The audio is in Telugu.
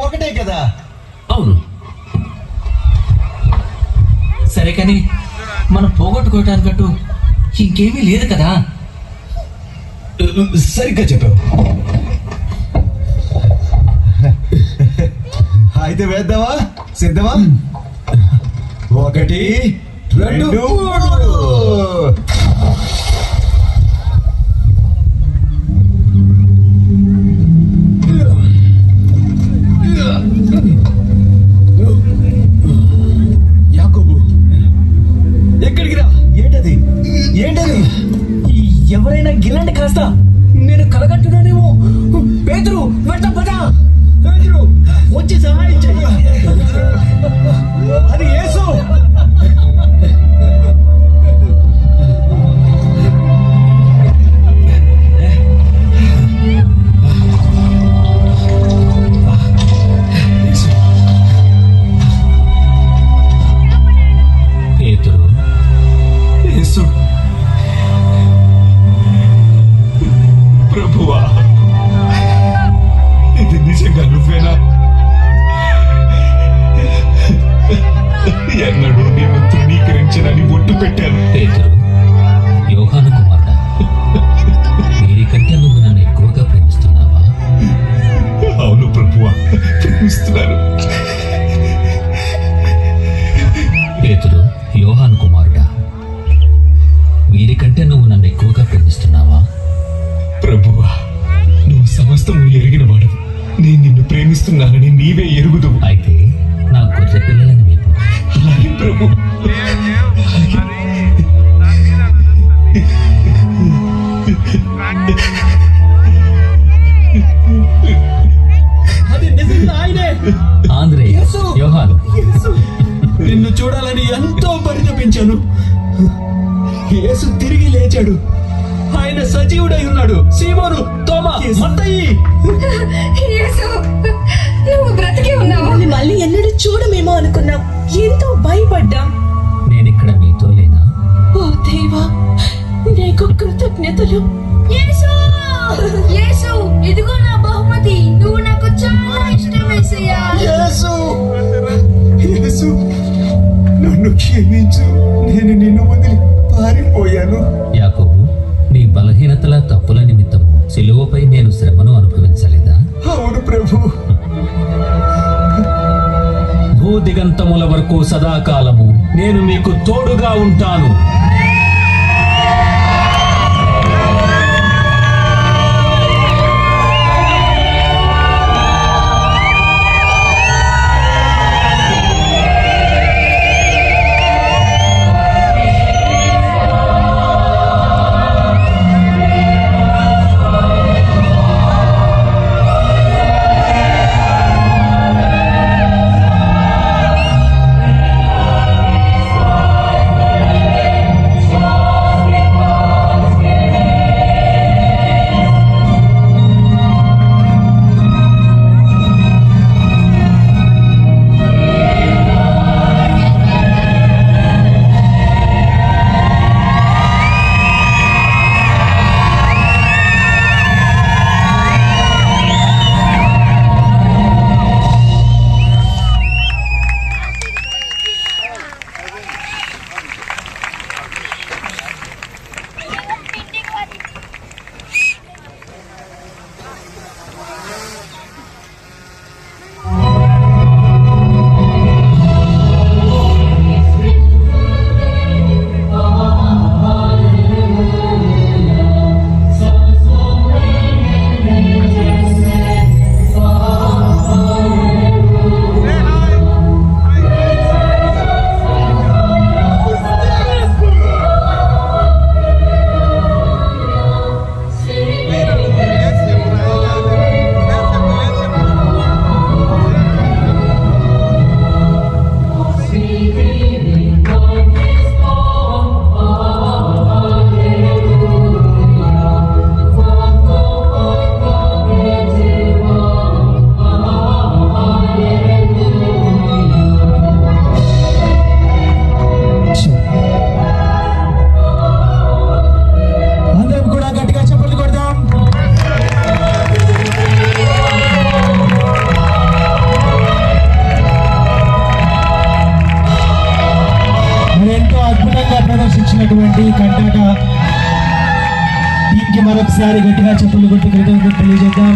ఒకటే కదా? అవును. సరే కానీ మనం పోగొట్టుకోవటానికట్టు ఇంకేమీ లేదు కదా? సరిగ్గా చెప్పావు. అయితే వేద్దామా? సిద్ధమా? 1 2 3. యాకోబు, ఎక్కడికి రా? ఏంటది? ఎవరైనా గిల్లండి కాస్త, నేను కలగట్టున్నానేమో. పేతురు వెంట పద. పేతురు, వచ్చి సహాయం చెయ్యి. అది యేసు. పేతురు, యేసు. ప్రభువా, ఇది నిజంగా నువ్వేనా? ఎన్నడూ నేను తృణీకరించనని ఒట్టు పెట్టాను. పేతురు, యోహాను కుమారుడా, వీరికంటే నువ్వు నన్ను ఎక్కువగా ప్రేమిస్తున్నావా? అవును ప్రభువా, ప్రేమిస్తున్నాను. పేతురు, యోహాను కుమారుడా, వీరికంటే నువ్వు నన్ను ఎక్కువగా ప్రేమిస్తున్నావా? ప్రభువా, నువ్వు సమస్తము ఎరిగిన వాడవు. నేను నిన్ను ప్రేమిస్తున్నానని నీవే ఎరుగుదువు. అయితే నా గొర్రె పిల్లలని మీకు అలాగే ప్రభు. అది నిజంగా ఆయనే. ఆంధ్రే, యోహాను, నిన్ను చూడాలని ఎంతో పరితపించాను. యేసు తిరిగి లేచాడు. ఆయన సజీవుడై ఉన్నాడు. సీమోను, తోమా, మత్తయి. యేసు, నువ్వు బ్రతికి ఉన్నావా? మళ్ళీ ఎన్నడూ చూడమేమో అనుకున్నాం. ఎంతో భయపడ్డాం. నేనిక్కడ మీతో లేనా? ఓ దేవా, నీకు కృతజ్ఞతలు. యేసు, యేసు, ఇదిగో నా బహుమతి. నువ్వు నాకు చాలా ఇష్టం యేసయ్యా. యేసు, యేసు, నన్ను క్షమించు. నేను నిన్ను వదిలి పారిపోయాను. యాకోబు, నీ బలహీనతల తప్పుల నిమిత్తము సిలువపై నేను శ్రమను అనుభవించలేదా? అవును ప్రభు. భూదిగంతముల వరకు సదాకాలము నేను మీకు తోడుగా ఉంటాను. చేసినటువంటి కంటాట టీంకి మరొకసారి గట్టిగా చెప్పులు కొట్టి కృతజ్ఞతలు తెలియజేద్దాం.